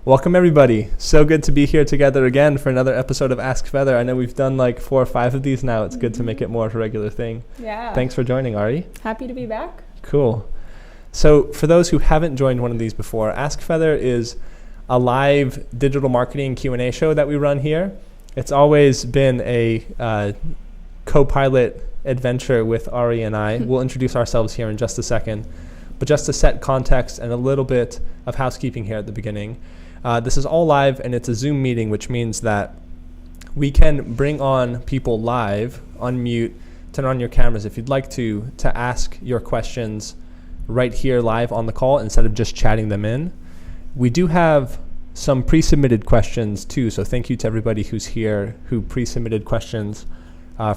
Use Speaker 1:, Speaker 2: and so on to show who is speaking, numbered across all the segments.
Speaker 1: Welcome, everybody. So good to be here together again for another episode of Ask Feathr. I know we've done like 4 or 5 of these now. It's good to make it more of a regular thing.
Speaker 2: Yeah.
Speaker 1: Thanks for joining, Ari.
Speaker 2: Happy to be back.
Speaker 1: Cool. So for those who haven't joined one of these before, Ask Feathr is a live digital marketing Q&A show that we run here. It's always been a co-pilot adventure with Ari and I. We'll introduce ourselves here in just a second. But just to set context and a little bit of housekeeping here at the beginning, this is all live and it's a Zoom meeting, which means that we can bring on people live, unmute, turn on your cameras if you'd like to ask your questions right here live on the call instead of just chatting them in. We do have some pre-submitted questions too, so thank you to everybody who's here who pre-submitted questions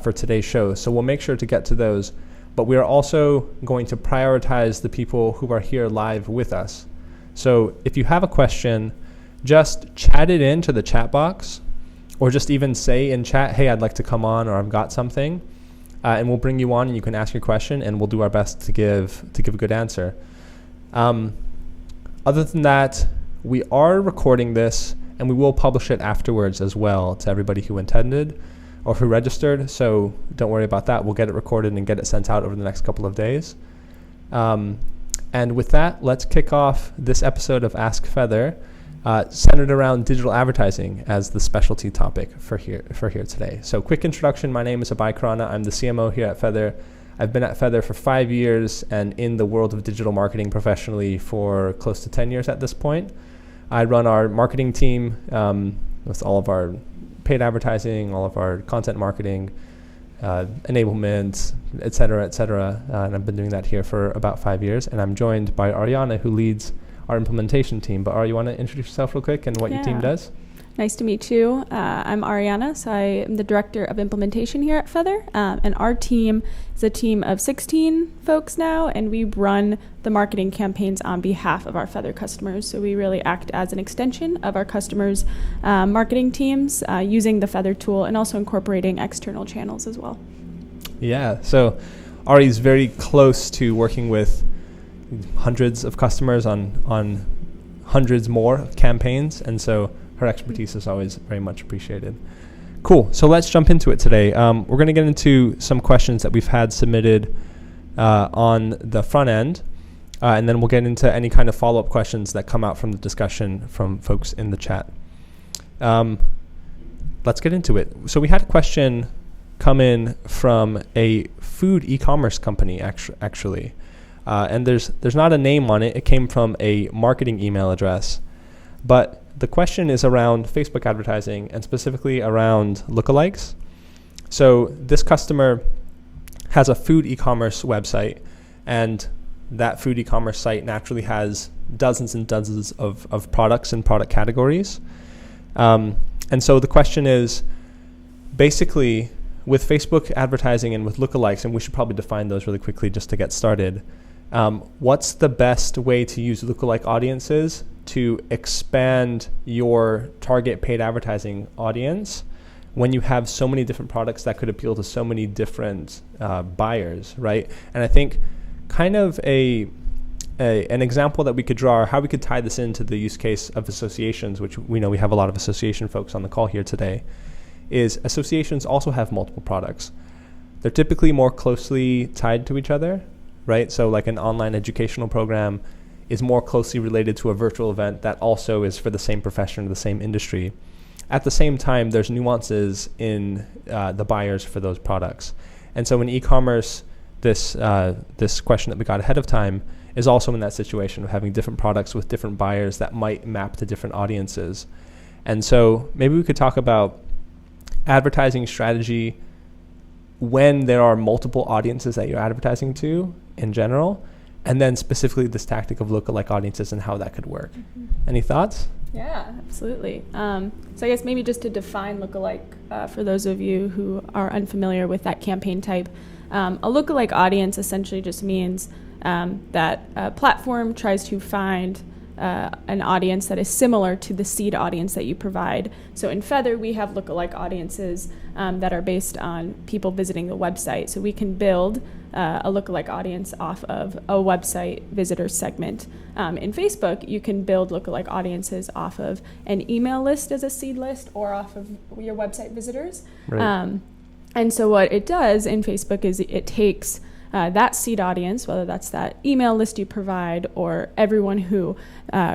Speaker 1: for today's show. So we'll make sure to get to those, but we are also going to prioritize the people who are here live with us. So if you have a question, just chat it into the chat box, or just even say in chat, hey, I'd like to come on, or I've got something, and we'll bring you on and you can ask your question and we'll do our best to give a good answer. Other than that, we are recording this and we will publish it afterwards as well to everybody who attended or who registered, so don't worry about that. We'll get it recorded and get it sent out over the next couple of days. And with that, let's kick off this episode of Ask Feathr, centered around digital advertising as the specialty topic for here today. So quick introduction, my name is Abhay. I'm the CMO here at Feathr. I've been at Feathr for 5 years and in the world of digital marketing professionally for close to 10 years at this point. I run our marketing team with all of our paid advertising, all of our content marketing, enablement, et cetera, and I've been doing that here for about 5 years. And I'm joined by Ariana, who leads our implementation team. But Ari, you want to introduce yourself real quick and what your team does?
Speaker 2: Nice to meet you. I'm Ariana, so I am the Director of Implementation here at Feathr, and our team is a team of 16 folks now, and we run the marketing campaigns on behalf of our Feathr customers. So we really act as an extension of our customers' marketing teams using the Feathr tool and also incorporating external channels as well. Yeah,
Speaker 1: so Ari's very close to working with hundreds of customers on hundreds more campaigns, and so her expertise is always very much appreciated. Cool. So let's jump into it today. We're going to get into some questions that we've had submitted on the front end, and then we'll get into any kind of follow-up questions that come out from the discussion from folks in the chat. Let's get into it. So we had a question come in from a food e-commerce company, actually. And there's not a name on it. It came from a marketing email address. But the question is around Facebook advertising and specifically around lookalikes. So this customer has a food e-commerce website, and that food e-commerce site naturally has dozens and dozens of products and product categories. And so the question is, basically, with Facebook advertising and with lookalikes, and we should probably define those really quickly just to get started, what's the best way to use lookalike audiences to expand your target paid advertising audience when you have so many different products that could appeal to so many different buyers, right? And I think kind of an example that we could draw, or how we could tie this into the use case of associations, which we know we have a lot of association folks on the call here today, is associations also have multiple products. They're typically more closely tied to each other, right? So like an online educational program is more closely related to a virtual event that also is for the same profession or the same industry. At the same time, there's nuances in the buyers for those products. And so in e-commerce, this question that we got ahead of time is also in that situation of having different products with different buyers that might map to different audiences. And so maybe we could talk about advertising strategy when there are multiple audiences that you're advertising to in general, and then specifically this tactic of lookalike audiences and how that could work. Mm-hmm. Any thoughts?
Speaker 2: Yeah, absolutely. So I guess maybe just to define lookalike for those of you who are unfamiliar with that campaign type, a lookalike audience essentially just means that a platform tries to find an audience that is similar to the seed audience that you provide. So in Feathr, we have lookalike audiences that are based on people visiting the website. So we can build a lookalike audience off of a website visitor segment. In Facebook, you can build lookalike audiences off of an email list as a seed list or off of your website visitors.
Speaker 1: Right.
Speaker 2: And so what it does in Facebook is it takes that seed audience, whether that's that email list you provide or everyone who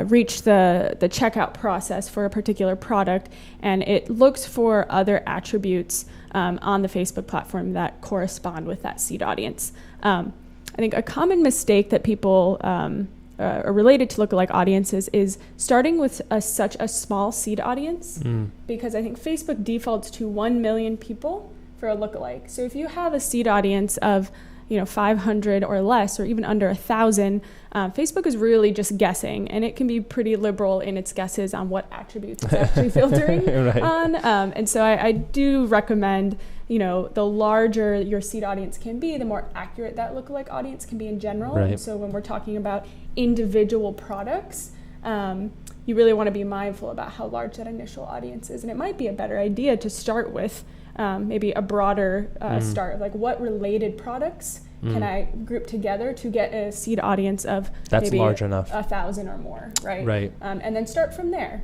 Speaker 2: reached the checkout process for a particular product, and it looks for other attributes on the Facebook platform that correspond with that seed audience. I think a common mistake that people are related to lookalike audiences is starting with such a small seed audience, because I think Facebook defaults to 1 million people for a lookalike. So if you have a seed audience of 500 or less, or even under 1,000, Facebook is really just guessing, and it can be pretty liberal in its guesses on what attributes it's actually filtering
Speaker 1: right.
Speaker 2: on. And so I do recommend, the larger your seed audience can be, the more accurate that lookalike audience can be in general.
Speaker 1: Right.
Speaker 2: And so when we're talking about individual products, you really want to be mindful about how large that initial audience is. And it might be a better idea to start with maybe a broader start of like what related products can I group together to get a seed audience of
Speaker 1: that's
Speaker 2: maybe
Speaker 1: large enough,
Speaker 2: 1,000 or more, right?
Speaker 1: Right.
Speaker 2: And then start from there.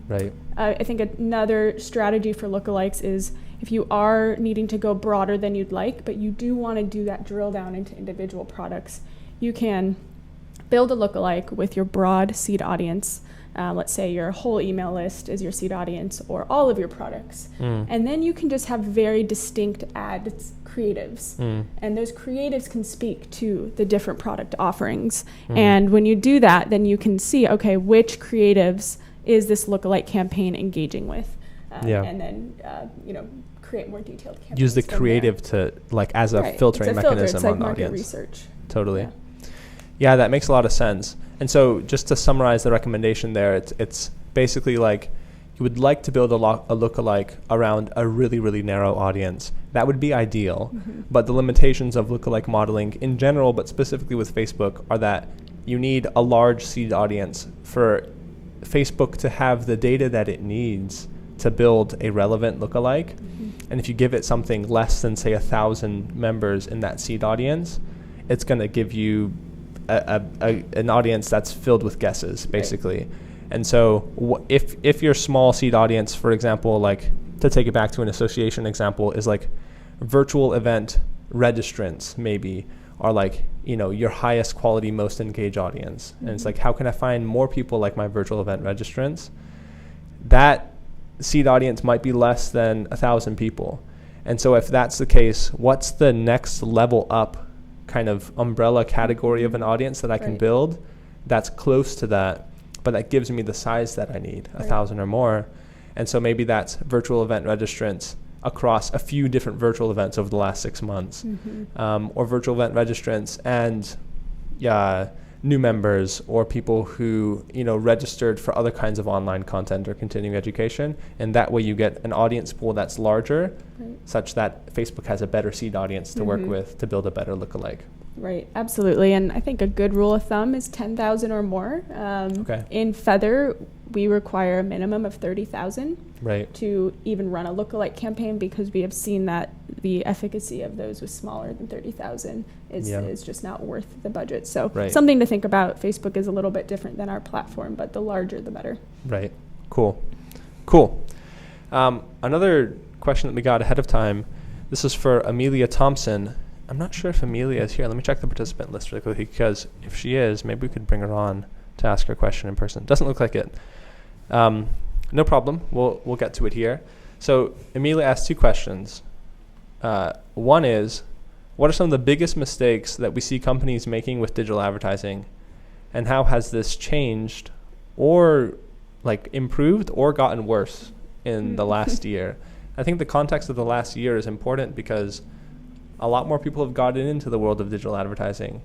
Speaker 1: Right.
Speaker 2: I think another strategy for lookalikes is if you are needing to go broader than you'd like, but you do want to do that drill down into individual products, you can build a lookalike with your broad seed audience. Let's say your whole email list is your seed audience or all of your products. And then you can just have very distinct ads creatives. And those creatives can speak to the different product offerings. And when you do that, then you can see, okay, which creatives is this lookalike campaign engaging with? And then, create more detailed campaigns.
Speaker 1: Use the creative to as a filtering mechanism
Speaker 2: it's like
Speaker 1: on the
Speaker 2: market
Speaker 1: audience.
Speaker 2: Research.
Speaker 1: Totally. Yeah, that makes a lot of sense. And so just to summarize the recommendation there, it's basically like you would like to build a lookalike around a really, really narrow audience. That would be ideal. But the limitations of lookalike modeling in general, but specifically with Facebook, are that you need a large seed audience for Facebook to have the data that it needs to build a relevant lookalike. And if you give it something less than, say, 1,000 members in that seed audience, it's going to give you an audience that's filled with guesses, basically. Right. And so if your small seed audience, for example, like to take it back to an association example, is like virtual event registrants maybe are like, your highest quality, most engaged audience. And it's like, how can I find more people like my virtual event registrants? That seed audience might be less than 1,000 people. And so if that's the case, what's the next level up kind of umbrella category of an audience that I can build that's close to that, but that gives me the size that I need, 1,000 or more? And so maybe that's virtual event registrants across a few different virtual events over the last 6 months, or virtual event registrants and new members or people who registered for other kinds of online content or continuing education. And that way you get an audience pool that's larger, such that Facebook has a better seed audience to work with to build a better lookalike.
Speaker 2: Right, absolutely. And I think a good rule of thumb is 10,000 or more. In Feathr, we require a minimum of 30,000 to even run a lookalike campaign, because we have seen that the efficacy of those with smaller than 30,000 is just not worth the budget. So something to think about. Facebook is a little bit different than our platform, but the larger the better. Right.
Speaker 1: Cool. Another question that we got ahead of time, this is for Amelia Thompson. I'm not sure if Amelia is here. Let me check the participant list really quickly, because if she is, maybe we could bring her on to ask her question in person. Doesn't look like it. No problem. We'll get to it here. So Amelia asked 2 questions. One is, what are some of the biggest mistakes that we see companies making with digital advertising, and how has this changed or improved or gotten worse in the last year? I think the context of the last year is important because a lot more people have gotten into the world of digital advertising.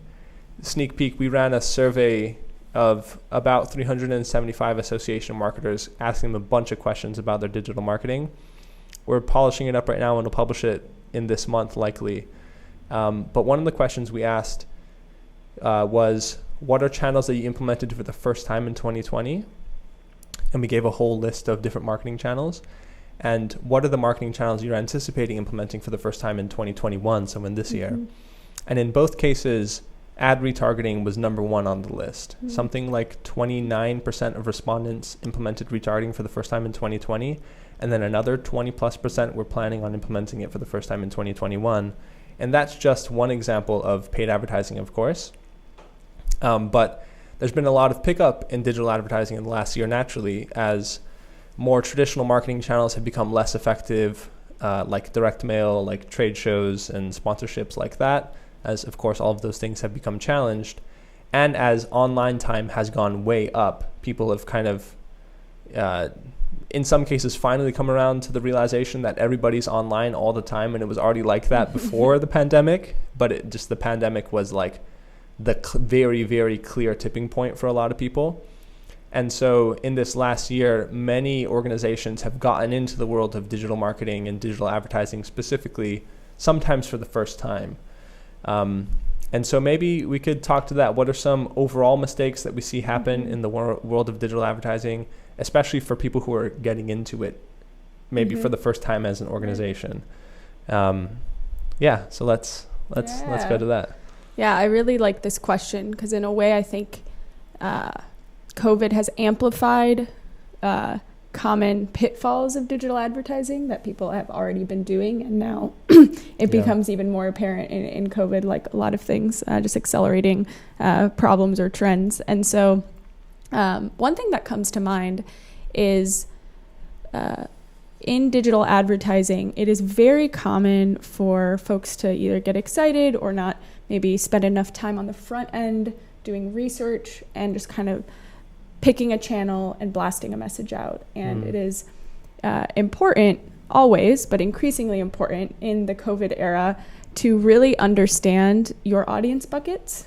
Speaker 1: Sneak peek, we ran a survey of about 375 association marketers, asking them a bunch of questions about their digital marketing. We're polishing it up right now and we'll publish it in this month likely. But one of the questions we asked was, what are channels that you implemented for the first time in 2020? And we gave a whole list of different marketing channels. And what are the marketing channels you're anticipating implementing for the first time in 2021, so in this year? And in both cases, ad retargeting was number one on the list. Something like 29% of respondents implemented retargeting for the first time in 2020. And then another 20+% were planning on implementing it for the first time in 2021. And that's just one example of paid advertising, of course. But there's been a lot of pickup in digital advertising in the last year naturally as more traditional marketing channels have become less effective, like direct mail, like trade shows and sponsorships like that, as of course all of those things have become challenged. And as online time has gone way up, people have kind of, in some cases, finally come around to the realization that everybody's online all the time, and it was already like that before the pandemic, but the pandemic was like the very, very clear tipping point for a lot of people. And so in this last year, many organizations have gotten into the world of digital marketing and digital advertising specifically, sometimes for the first time. And so maybe we could talk to that. What are some overall mistakes that we see happen in the world of digital advertising, especially for people who are getting into it, maybe for the first time as an organization? So let's go to that.
Speaker 2: Yeah, I really like this question because in a way I think COVID has amplified common pitfalls of digital advertising that people have already been doing, and now it becomes even more apparent in COVID, like a lot of things, just accelerating problems or trends. And so one thing that comes to mind is in digital advertising, it is very common for folks to either get excited or not maybe spend enough time on the front end doing research and just kind of picking a channel and blasting a message out. And it is important always, but increasingly important in the COVID era to really understand your audience buckets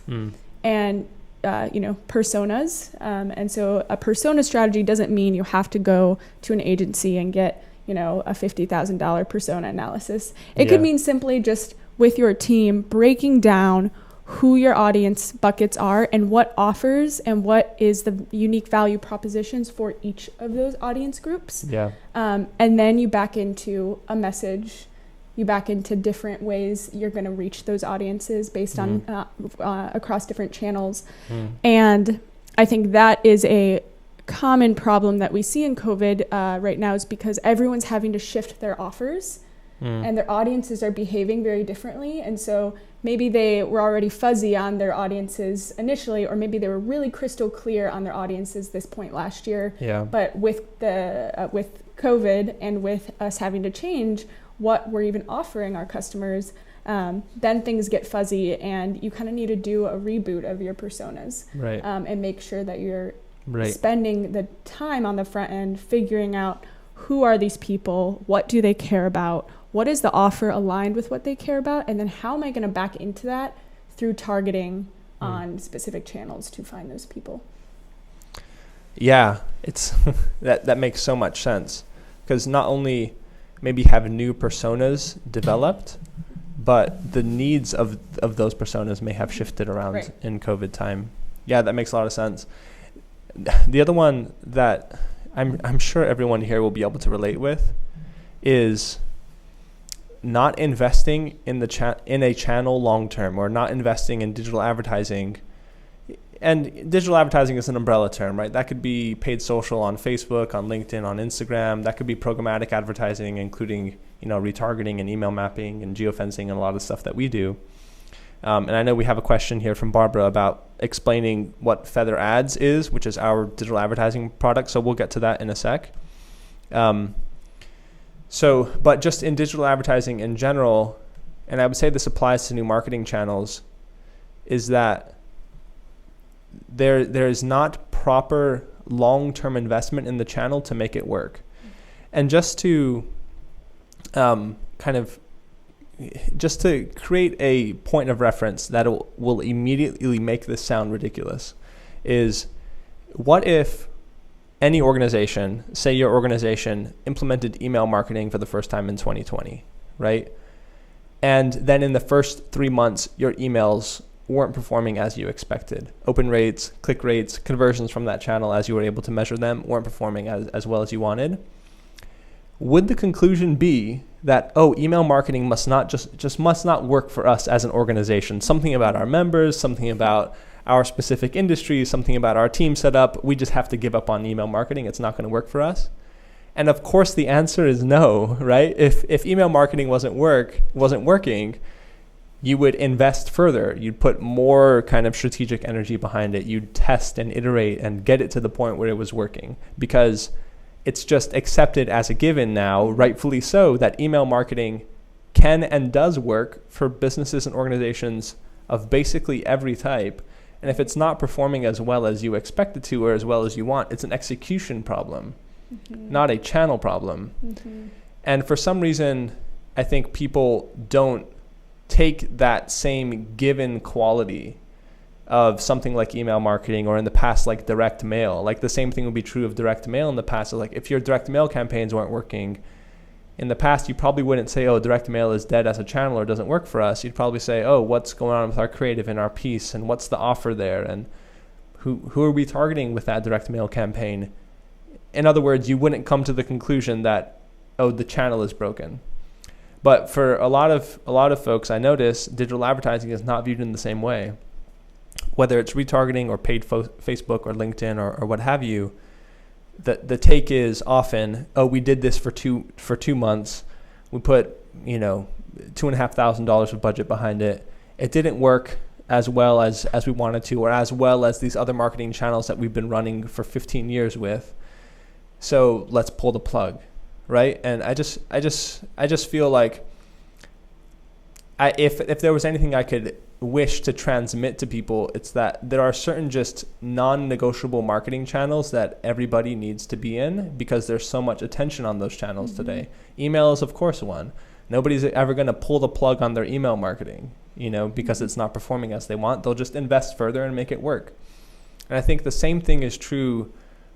Speaker 2: and personas. And so a persona strategy doesn't mean you have to go to an agency and get, a $50,000 persona analysis. It could mean simply just with your team breaking down who your audience buckets are and what offers and what is the unique value propositions for each of those audience groups. And then you back into a message, you back into different ways you're going to reach those audiences based on across different channels. And I think that is a common problem that we see in COVID right now, is because everyone's having to shift their offers and their audiences are behaving very differently. And so maybe they were already fuzzy on their audiences initially, or maybe they were really crystal clear on their audiences this point last year. But with the with COVID and with us having to change what we're even offering our customers, then things get fuzzy, and you kind of need to do a reboot of your personas, and make sure that you're spending the time on the front end figuring out who are these people, what do they care about, what is the offer aligned with what they care about, and then how am I going to back into that through targeting on specific channels to find those people.
Speaker 1: Yeah, it's that makes so much sense, because not only maybe have new personas developed, but the needs of those personas may have shifted around in COVID time. Yeah, that makes a lot of sense. The other one that I'm sure everyone here will be able to relate with is not investing in in a channel long term, or not investing in digital advertising. And digital advertising is an umbrella term, right? That could be paid social on Facebook, on LinkedIn, on Instagram. That could be programmatic advertising, including retargeting and email mapping and geofencing and a lot of stuff that we do. And I know we have a question here from Barbara about explaining what Feathr Ads is, which is our digital advertising product. So we'll get to that in a sec. But just in digital advertising in general, and I would say this applies to new marketing channels, is that there is not proper long-term investment in the channel to make it work. And just to just to create a point of reference that will immediately make this sound ridiculous, is what if any organization, say your organization, implemented email marketing for the first time in 2020, right? And then in the first 3 months, your emails weren't performing as you expected. Open rates, click rates, conversions from that channel as you were able to measure them weren't performing as well as you wanted. Would the conclusion be that, email marketing must not work for us as an organization? Something about our members, something about our specific industry, something about our team setup, we just have to give up on email marketing. It's not going to work for us. And of course the answer is no, right? If email marketing wasn't working, you would invest further. You'd put more kind of strategic energy behind it. You'd test and iterate and get it to the point where it was working, because it's just accepted as a given now, rightfully so, that email marketing can and does work for businesses and organizations of basically every type. And if it's not performing as well as you expect it to or as well as you want, it's an execution problem, not a channel problem. And for some reason, I think people don't take that same given quality of something like email marketing, or in the past like direct mail. Like the same thing would be true of direct mail in the past. So like if your direct mail campaigns weren't working in the past, you probably wouldn't say, direct mail is dead as a channel or doesn't work for us. You'd probably say, what's going on with our creative and our piece, and what's the offer there, and who are we targeting with that direct mail campaign? In other words, you wouldn't come to the conclusion that, the channel is broken. But for a lot of folks, I notice digital advertising is not viewed in the same way. Whether it's retargeting or paid Facebook or LinkedIn or what have you, the take is often, we did this for two months. We put, $2,500 of budget behind it. It didn't work as well as we wanted to, or as well as these other marketing channels that we've been running for 15 years with. So let's pull the plug, right? And I just feel like if there was anything I could wish to transmit to people, it's that there are certain just non-negotiable marketing channels that everybody needs to be in, because there's so much attention on those channels today. Email is of course one. Nobody's ever going to pull the plug on their email marketing, because it's not performing as they want. They'll just invest further and make it work. And I think the same thing is true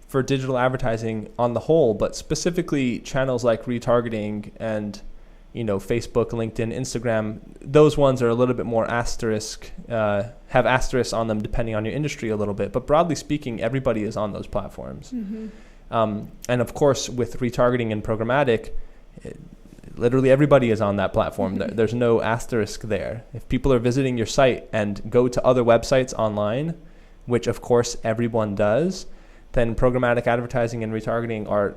Speaker 1: for digital advertising on the whole, but specifically channels like retargeting and Facebook, LinkedIn, Instagram. Those ones are a little bit more have asterisks on them depending on your industry a little bit. But broadly speaking, everybody is on those platforms. And of course, with retargeting and programmatic, literally everybody is on that platform. There's no asterisk there. If people are visiting your site and go to other websites online, which of course everyone does, then programmatic advertising and retargeting are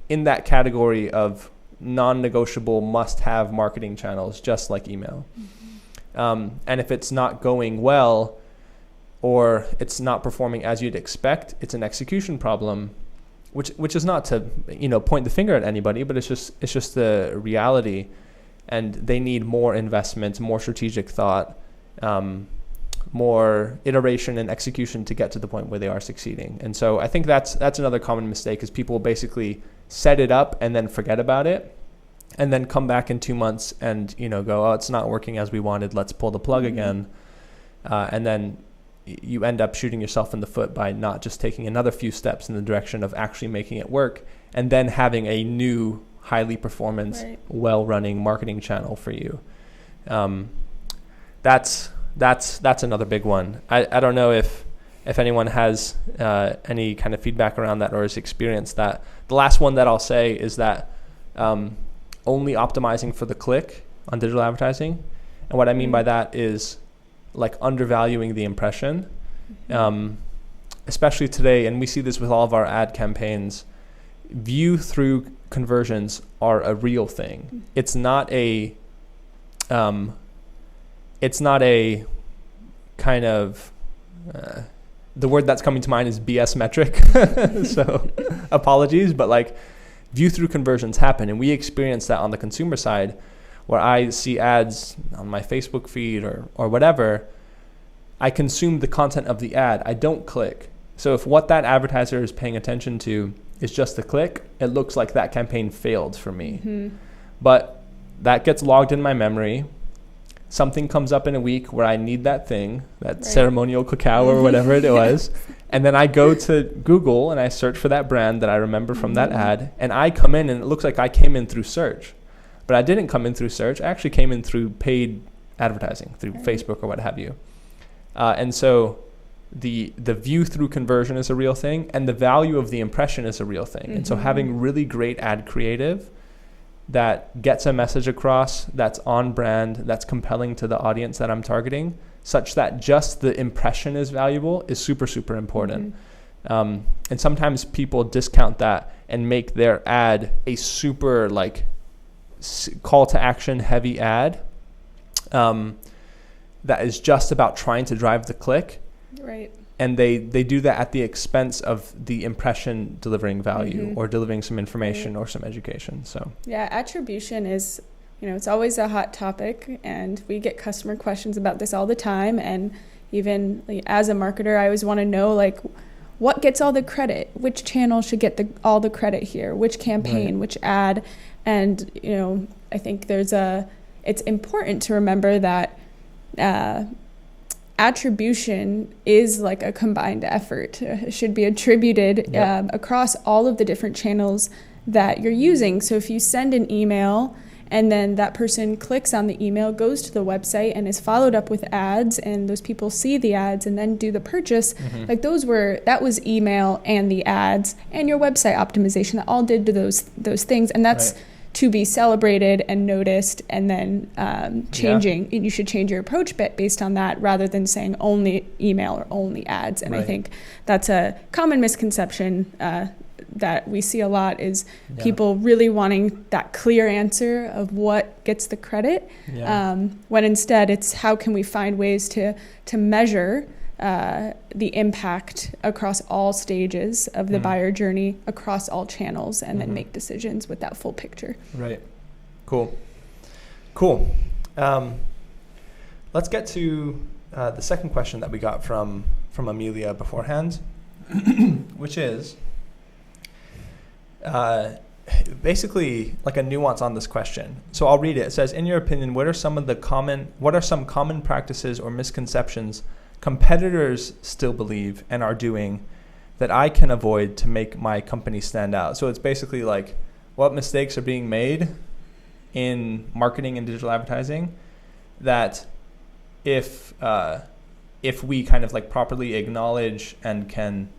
Speaker 1: in that category of non-negotiable must-have marketing channels, just like email. And if it's not going well, or it's not performing as you'd expect, it's an execution problem, which is not to point the finger at anybody, but it's just the reality. And they need more investment, more strategic thought, more iteration and execution to get to the point where they are succeeding. And so I think that's another common mistake, is people basically set it up and then forget about it, and then come back in 2 months and go, it's not working as we wanted, let's pull the plug again. And then you end up shooting yourself in the foot by not just taking another few steps in the direction of actually making it work, and then having a new highly performance, well-running marketing channel for you. That's another big one. I don't know if anyone has any kind of feedback around that or has experienced that. The last one that I'll say is that only optimizing for the click on digital advertising. And what I mean by that is like undervaluing the impression, especially today. And we see this with all of our ad campaigns. View through conversions are a real thing. It's not a kind of the word that's coming to mind is BS metric. So apologies, but like view through conversions happen. And we experience that on the consumer side, where I see ads on my Facebook feed or whatever. I consume the content of the ad. I don't click. So if what that advertiser is paying attention to is just the click, it looks like that campaign failed for me. But that gets logged in my memory. Something comes up in a week where I need that thing, that ceremonial cacao or whatever it was. And then I go to Google and I search for that brand that I remember from that ad. And I come in and it looks like I came in through search. But I didn't come in through search. I actually came in through paid advertising through Facebook or what have you. And so the view through conversion is a real thing, and the value of the impression is a real thing. And so having really great ad creative that gets a message across, that's on brand, that's compelling to the audience that I'm targeting, such that just the impression is valuable, is super, super important. And sometimes people discount that and make their ad a super like call to action heavy ad that is just about trying to drive the click.
Speaker 2: Right.
Speaker 1: And they do that at the expense of the impression delivering value or delivering some information or some education. So
Speaker 2: yeah, attribution is, it's always a hot topic, and we get customer questions about this all the time. And even as a marketer, I always want to know like what gets all the credit, which channel should get all the credit here, which campaign, which ad. And I think it's important to remember that attribution is like a combined effort. It should be attributed across all of the different channels that you're using. So if you send an email and then that person clicks on the email, goes to the website and is followed up with ads, and those people see the ads and then do the purchase, like that was email and the ads and your website optimization that all did to those things. And that's to be celebrated and noticed, and then changing. You should change your approach based on that, rather than saying only email or only ads. And I think that's a common misconception that we see a lot, is people really wanting that clear answer of what gets the credit, when instead it's how can we find ways to measure the impact across all stages of the buyer journey, across all channels, and then make decisions with that full picture. Right.
Speaker 1: Cool. Let's get to the second question that we got from Amelia beforehand, which is basically like a nuance on this question. So I'll read it. It says, in your opinion, what are some common practices or misconceptions competitors still believe and are doing that I can avoid to make my company stand out? So it's basically like, what mistakes are being made in marketing and digital advertising that if we kind of like properly acknowledge and can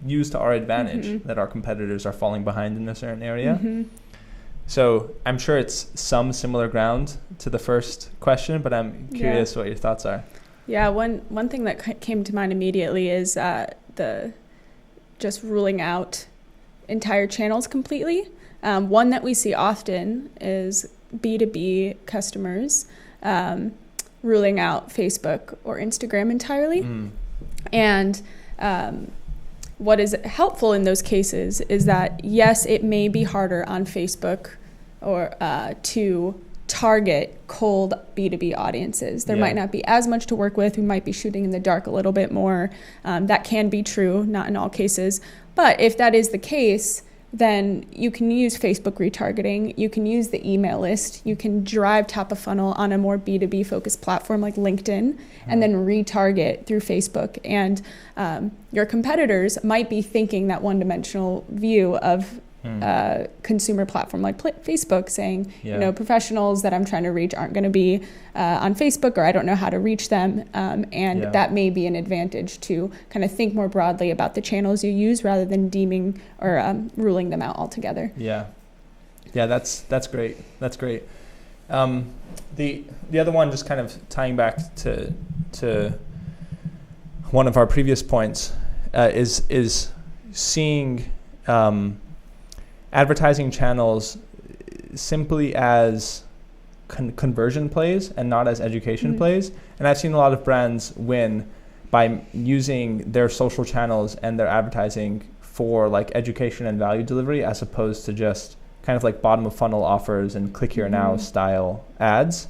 Speaker 1: use to our advantage, that our competitors are falling behind in a certain area. So I'm sure it's some similar ground to the first question, but I'm curious what your thoughts are.
Speaker 2: Yeah, one thing that came to mind immediately is the just ruling out entire channels completely. One that we see often is B2B customers ruling out Facebook or Instagram entirely. And what is helpful in those cases is that, yes, it may be harder on Facebook or to target cold B2B audiences. There might not be as much to work with. We might be shooting in the dark a little bit more. That can be true, not in all cases. But if that is the case, then you can use Facebook retargeting. You can use the email list. You can drive top of funnel on a more B2B focused platform like LinkedIn, and then retarget through Facebook. And your competitors might be thinking that one-dimensional view of consumer platform like Facebook, saying, professionals that I'm trying to reach aren't going to be on Facebook, or I don't know how to reach them. That may be an advantage to kind of think more broadly about the channels you use rather than deeming or ruling them out altogether. Yeah, that's great. That's great. The other one, just kind of tying back to one of our previous points, is seeing advertising channels simply as conversion plays and not as education plays. And I've seen a lot of brands win by using their social channels and their advertising for like education and value delivery, as opposed to just kind of like bottom of funnel offers and click here now style ads.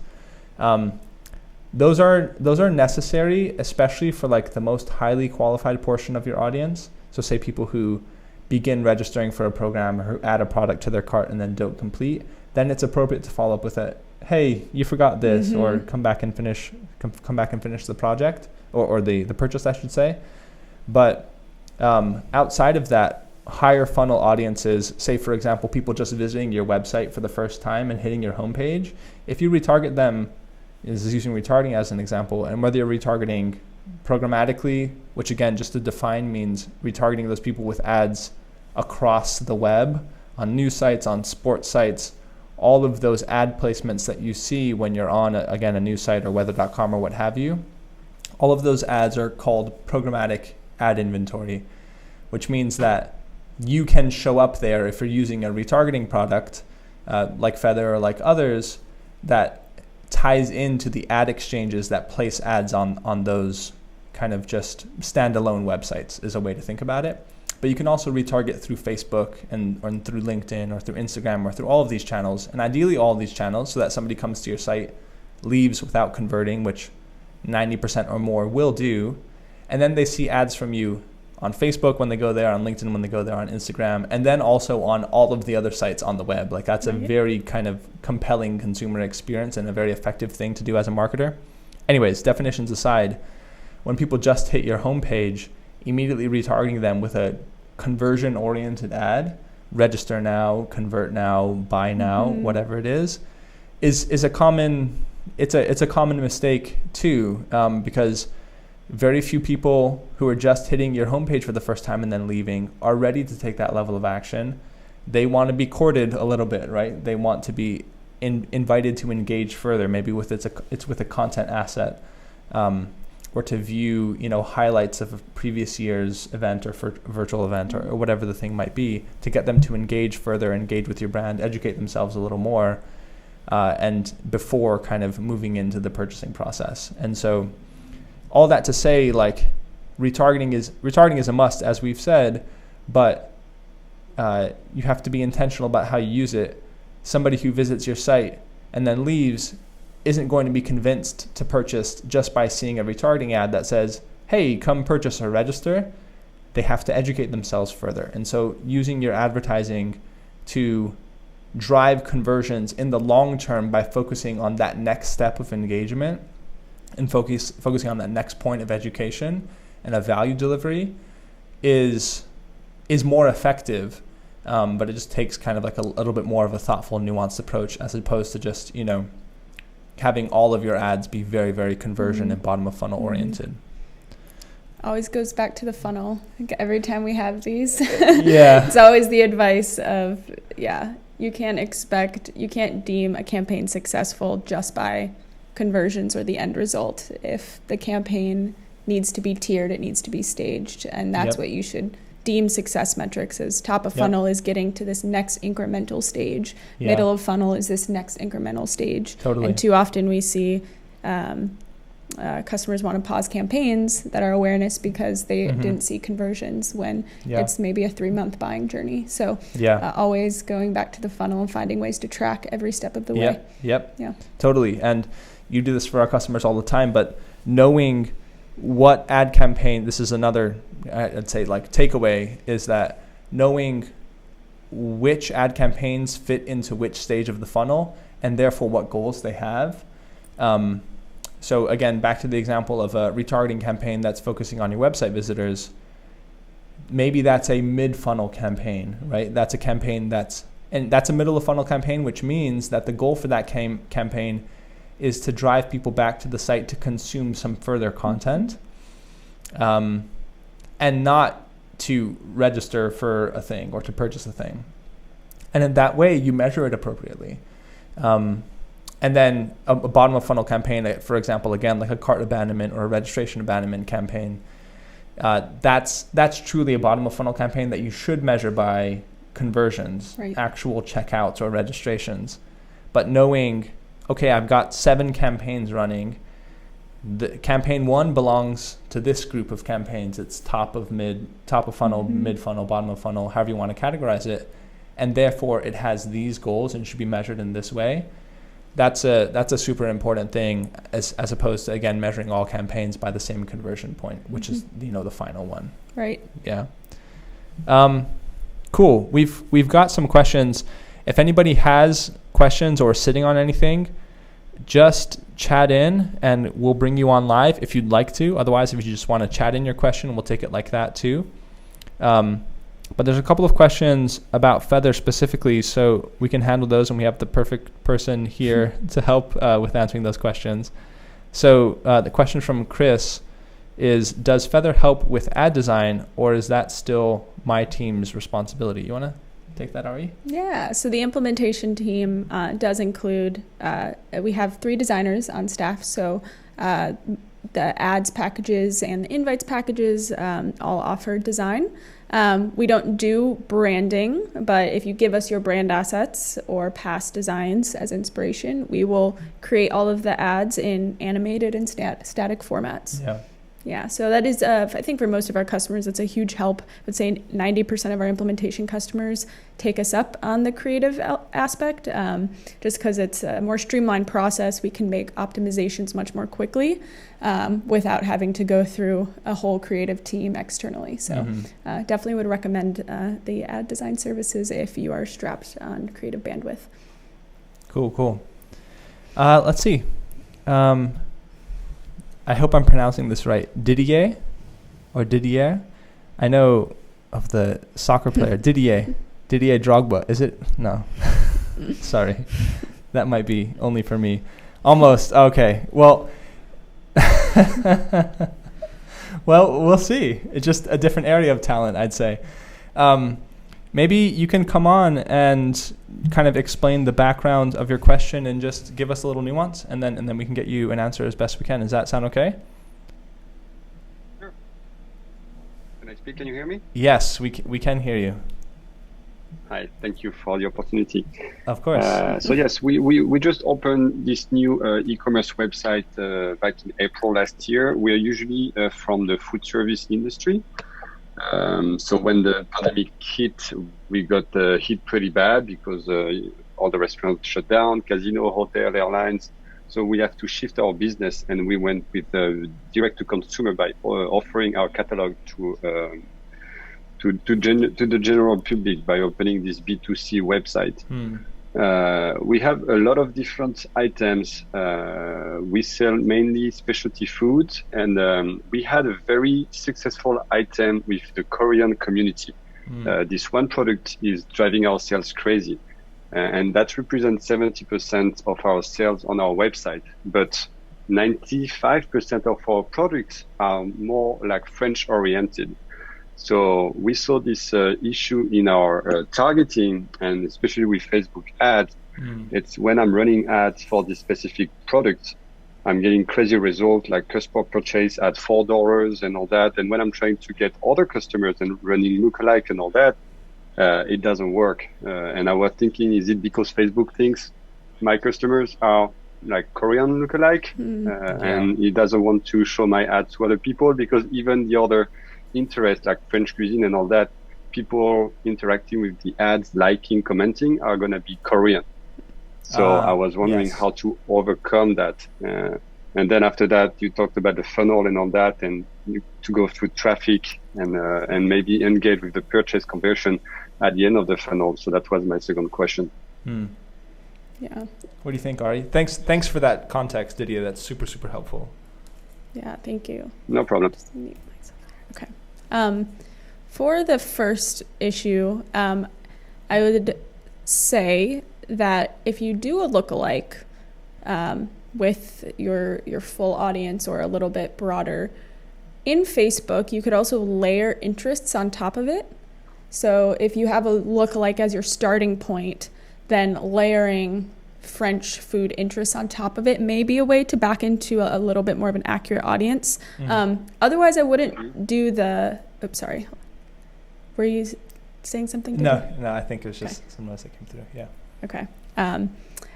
Speaker 2: Those are necessary, especially for like the most highly qualified portion of your audience. So say people who begin registering for a program or who add a product to their cart and then don't complete, then it's appropriate to follow up with a, hey, you forgot this, or come back and finish the project or the purchase, I should say. But outside of that, higher funnel audiences, say for example, people just visiting your website for the first time and hitting your homepage, if you retarget them
Speaker 1: is using retargeting as an example, and whether you're retargeting programmatically, which again, just to define, means retargeting those people with ads across the web, on news sites, on sports sites, all of those ad placements that you see when you're on, a news site or weather.com or what have you, all of those ads are called programmatic ad inventory, which means that you can show up there if you're using a retargeting product like Feathr or like others that ties into the ad exchanges that place ads on those kind of just standalone websites, is a way to think about it. But you can also retarget through Facebook or through LinkedIn or through Instagram or through all of these channels, and ideally all of these channels, so that somebody comes to your site, leaves without converting, which 90% or more will do, and then they see ads from you on Facebook when they go there, on LinkedIn when they go there, on Instagram, and then also on all of the other sites on the web. Like, that's a very kind of compelling consumer experience and a very effective thing to do as a marketer. Anyways, definitions aside, when people just hit your homepage, immediately retargeting them with a conversion-oriented ad, register now, convert now, buy now, whatever it is a common, it's a common mistake too, because very few people who are just hitting your homepage for the first time and then leaving are ready to take that level of action. They want to be courted a little bit, right? They want to be invited to engage further, maybe with it's with a content asset, or to view, highlights of a previous year's event or for virtual event or whatever the thing might be, to get them to engage further, engage with your brand, educate themselves a little more, and before kind of moving into the purchasing process. And so all that to say, like, retargeting is a must, as we've said, but you have to be intentional about how you use it. Somebody who visits your site and then leaves isn't going to be convinced to purchase just by seeing a retargeting ad that says, hey, come purchase or register. They have to educate themselves further. And so using your advertising to drive conversions in the long term by focusing on that next step of engagement and focusing on that next point of education and a value delivery is more effective, but it just takes kind of like a little bit more of a thoughtful, nuanced approach, as opposed to just, having all of your ads be very, very conversion and bottom of funnel oriented.
Speaker 2: Always goes back to the funnel. Every time we have these,
Speaker 1: yeah,
Speaker 2: it's always the advice of, you can't deem a campaign successful just by conversions or the end result. If the campaign needs to be tiered, it needs to be staged, and that's what you should deem success metrics as. Top of funnel is getting to this next incremental stage. Middle of funnel is this next incremental stage.
Speaker 1: Totally.
Speaker 2: And too often we see customers want to pause campaigns that are awareness because they didn't see conversions when it's maybe a 3-month buying journey. So always going back to the funnel and finding ways to track every step of the way.
Speaker 1: Totally. And you do this for our customers all the time, but knowing what ad campaign, this is another, I'd say, like, takeaway, is that knowing which ad campaigns fit into which stage of the funnel and therefore what goals they have. So again, back to the example of a retargeting campaign that's focusing on your website visitors. Maybe that's a mid-funnel campaign, right? That's a campaign that's a middle of funnel campaign, which means that the goal for that campaign is to drive people back to the site to consume some further content, and not to register for a thing or to purchase a thing. And in that way, you measure it appropriately. And then a bottom of funnel campaign, for example, again, like a cart abandonment or a registration abandonment campaign, that's truly a bottom of funnel campaign that you should measure by conversions, actual checkouts or registrations. But knowing, okay, I've got 7 campaigns running. The campaign 1 belongs to this group of campaigns. It's top of funnel, mid funnel, bottom of funnel, however you want to categorize it. And therefore it has these goals and should be measured in this way. That's a super important thing, as opposed to, again, measuring all campaigns by the same conversion point, which is, the final one.
Speaker 2: Right.
Speaker 1: Yeah. Cool. We've got some questions. If anybody has questions or sitting on anything, just chat in and we'll bring you on live if you'd like to. Otherwise, if you just want to chat in your question, we'll take it like that too. But there's a couple of questions about Feathr specifically, so we can handle those, and we have the perfect person here to help with answering those questions. So the question from Chris is, does Feathr help with ad design, or is that still my team's responsibility? You want to take that, Ari?
Speaker 2: Yeah, so the implementation team does include, we have 3 designers on staff, so the ads packages and the invites packages all offer design. We don't do branding, but if you give us your brand assets or past designs as inspiration, we will create all of the ads in animated and static formats. Yeah, so that is, I think for most of our customers, it's a huge help. I would say 90% of our implementation customers take us up on the creative aspect, just because it's a more streamlined process. We can make optimizations much more quickly without having to go through a whole creative team externally. So definitely would recommend the ad design services if you are strapped on creative bandwidth.
Speaker 1: Cool. Let's see. I hope I'm pronouncing this right. Didier? I know of the soccer player. Didier Drogba. Is it? No. Sorry. That might be only for me. Almost. Okay. Well, we'll see. It's just a different area of talent, I'd say. Maybe you can come on and kind of explain the background of your question and just give us a little nuance, and then we can get you an answer as best we can. Does that sound okay?
Speaker 3: Sure. Can I speak? Can you hear me?
Speaker 1: Yes, we can hear you.
Speaker 3: Hi, thank you for the opportunity.
Speaker 1: Of course.
Speaker 3: So yes, we just opened this new e-commerce website back in April last year. We are usually from the food service industry. So when the pandemic hit, we got hit pretty bad because all the restaurants shut down, casino, hotel, airlines. So we have to shift our business, and we went with direct to consumer by offering our catalog to the general public by opening this B2C website. We have a lot of different items. We sell mainly specialty foods, and we had a very successful item with the Korean community. This one product is driving our sales crazy, and that represents 70% of our sales on our website. But 95% of our products are more like French oriented. So we saw this issue in our targeting, and especially with Facebook ads. It's when I'm running ads for this specific product, I'm getting crazy results like customer purchase at $4 and all that. And when I'm trying to get other customers and running lookalike and all that, it doesn't work. And I was thinking, is it because Facebook thinks my customers are like Korean lookalike, and it doesn't want to show my ads to other people? Because even the other interest like French cuisine and all that, people interacting with the ads, liking, commenting are going to be Korean. So I was wondering how to overcome that. And then after that, you talked about the funnel and all that, and to go through traffic and maybe engage with the purchase conversion at the end of the funnel. So that was my second question.
Speaker 2: Yeah.
Speaker 1: What do you think, Ari? Thanks for that context, Didier. That's super, super helpful.
Speaker 2: Yeah, thank you.
Speaker 3: No problem.
Speaker 2: Okay. For the first issue, I would say that if you do a lookalike with your full audience or a little bit broader, in Facebook, you could also layer interests on top of it. So if you have a lookalike as your starting point, then layering French food interests on top of it may be a way to back into a little bit more of an accurate audience. Otherwise, I wouldn't do the... Oops, sorry. Were you saying something?
Speaker 1: No, I think it was just some noise that came through. Yeah.
Speaker 2: Okay.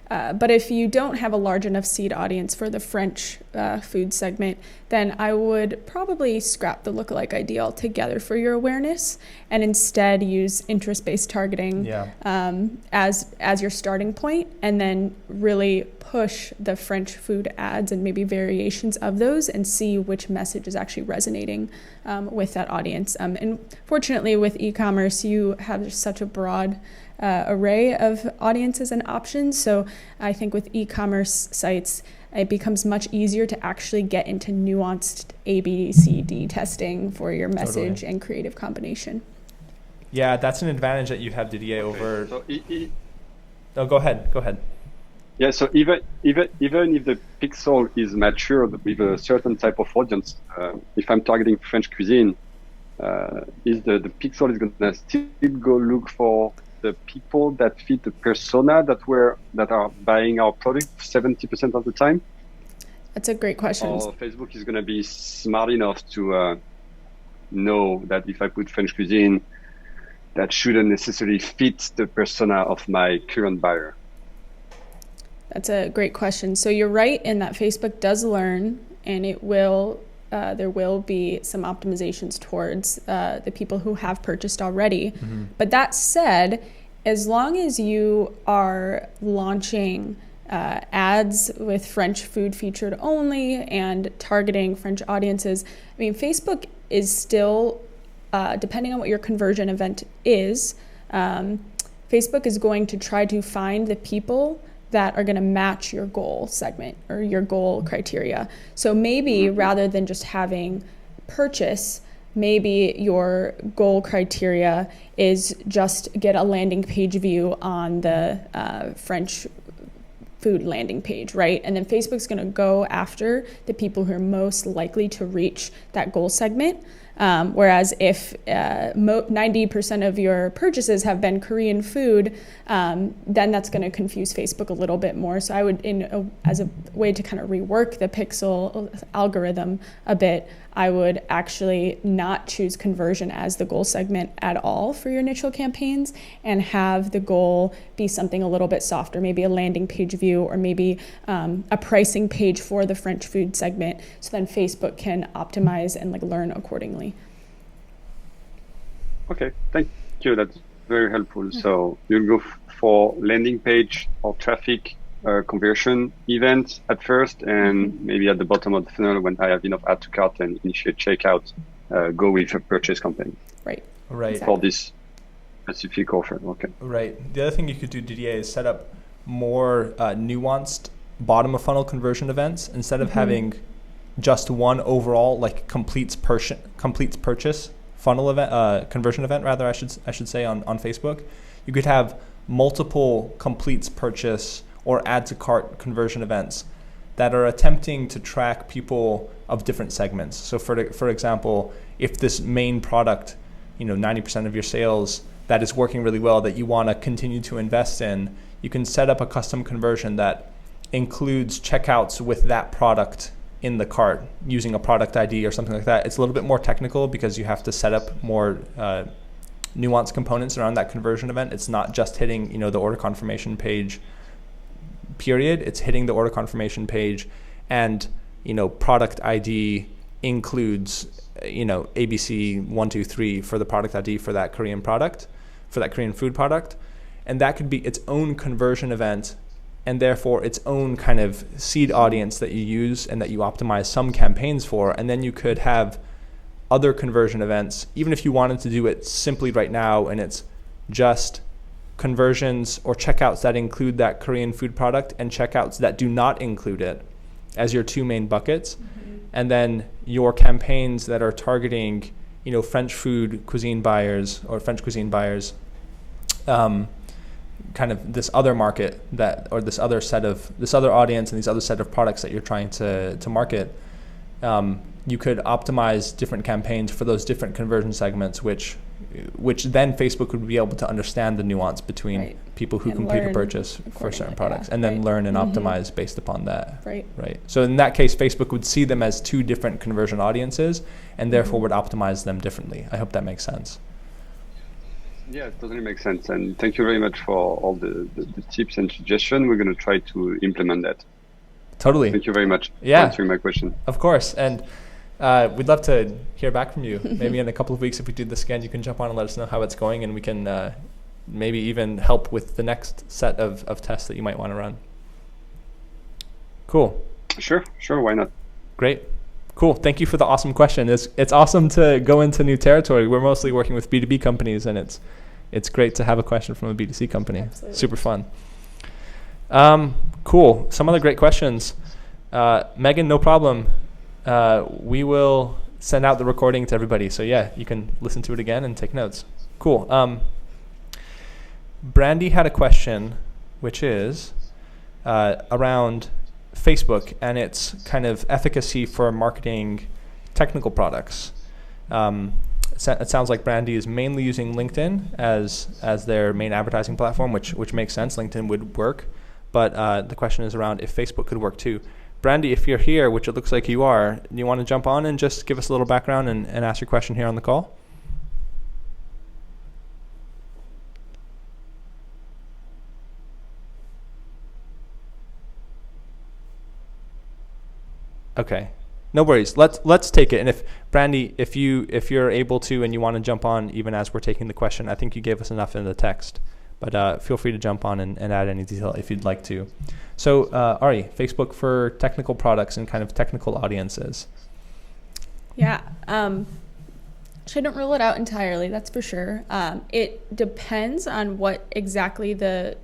Speaker 2: But if you don't have a large enough seed audience for the French food segment, then I would probably scrap the lookalike idea altogether for your awareness and instead use interest-based targeting as your starting point, and then really push the French food ads and maybe variations of those and see which message is actually resonating with that audience. And fortunately, with e-commerce, you have such a broad array of audiences and options. So I think with e-commerce sites, it becomes much easier to actually get into nuanced ABCD testing for your message and creative combination.
Speaker 1: Yeah, that's an advantage that you have, Didier, over.
Speaker 3: So
Speaker 1: Oh, go ahead.
Speaker 3: Yeah, so even if the pixel is matured with a certain type of audience, if I'm targeting French cuisine, is the pixel is gonna still go look for the people that fit the persona that are buying our product 70% of the time?
Speaker 2: That's a great question.
Speaker 3: Or Facebook is gonna be smart enough to know that if I put French cuisine, that shouldn't necessarily fit the persona of my current buyer.
Speaker 2: That's a great question. So you're right in that Facebook does learn, and it will. There will be some optimizations towards the people who have purchased already. Mm-hmm. But that said, as long as you are launching ads with French food featured only and targeting French audiences, I mean, Facebook is still, depending on what your conversion event is, Facebook is going to try to find the people that are going to match your goal segment or your goal criteria. So maybe rather than just having purchase, maybe your goal criteria is just get a landing page view on the French food landing page, right? And then Facebook's going to go after the people who are most likely to reach that goal segment. Whereas if 90% of your purchases have been Korean food, then that's going to confuse Facebook a little bit more. So I would, as a way to kind of rework the pixel algorithm a bit, I would actually not choose conversion as the goal segment at all for your initial campaigns and have the goal be something a little bit softer, maybe a landing page view or maybe a pricing page for the French food segment. So then Facebook can optimize and learn accordingly.
Speaker 3: Okay, thank you. That's very helpful. So you'll go for landing page or traffic conversion event at first, and maybe at the bottom of the funnel when I have enough add to cart and initiate checkout, go with a purchase campaign.
Speaker 1: Right.
Speaker 2: Exactly.
Speaker 3: For this specific offer. Okay.
Speaker 1: Right. The other thing you could do, Didier, is set up more nuanced bottom of funnel conversion events instead of having just one overall completes purchase funnel event, conversion event rather. I should say on Facebook. You could have multiple completes purchase or add to cart conversion events that are attempting to track people of different segments. So for example, if this main product, 90% of your sales that is working really well that you want to continue to invest in, you can set up a custom conversion that includes checkouts with that product in the cart using a product ID or something like that. It's a little bit more technical because you have to set up more nuanced components around that conversion event. It's not just hitting, the order confirmation page, period. It's hitting the order confirmation page and, product ID includes, ABC 1, 2, 3 for the product ID for that Korean product, for that Korean food product. And that could be its own conversion event and therefore its own kind of seed audience that you use and that you optimize some campaigns for. And then you could have other conversion events, even if you wanted to do it simply right now and it's just conversions or checkouts that include that Korean food product and checkouts that do not include it as your two main buckets. And then your campaigns that are targeting, French food cuisine buyers or French cuisine buyers, kind of this other market or this other audience and these other set of products that you're trying to market. You could optimize different campaigns for those different conversion segments, which then Facebook would be able to understand the nuance between people who complete a purchase for certain products and then learn and optimize based upon that. Right. So in that case, Facebook would see them as two different conversion audiences and therefore would optimize them differently. I hope that makes sense.
Speaker 3: Yeah, it totally makes sense. And thank you very much for all the tips and suggestions. We're going to try to implement that.
Speaker 1: Totally.
Speaker 3: Thank you very much for answering my question.
Speaker 1: Of course. And we'd love to hear back from you. Maybe in a couple of weeks, if we do this again, you can jump on and let us know how it's going, and we can maybe even help with the next set of tests that you might want to run. Cool.
Speaker 3: Sure. Why not?
Speaker 1: Great. Cool. Thank you for the awesome question. It's awesome to go into new territory. We're mostly working with B2B companies, and it's great to have a question from a B2C company. Absolutely. Super fun. Cool. Some other great questions. Megan, no problem. We will send out the recording to everybody. So yeah, you can listen to it again and take notes. Cool. Brandy had a question, which is around Facebook and its kind of efficacy for marketing technical products. It sounds like Brandy is mainly using LinkedIn as their main advertising platform, which makes sense. LinkedIn would work, but the question is around if Facebook could work too. Brandy, if you're here, which it looks like you are, do you want to jump on and just give us a little background and ask your question here on the call? Okay, no worries. Let's take it. And if Brandy, if you're able to and you want to jump on even as we're taking the question, I think you gave us enough in the text. But feel free to jump on and add any detail if you'd like to. So Ari, Facebook for technical products and kind of technical audiences.
Speaker 2: Yeah, shouldn't rule it out entirely. That's for sure. It depends on what exactly the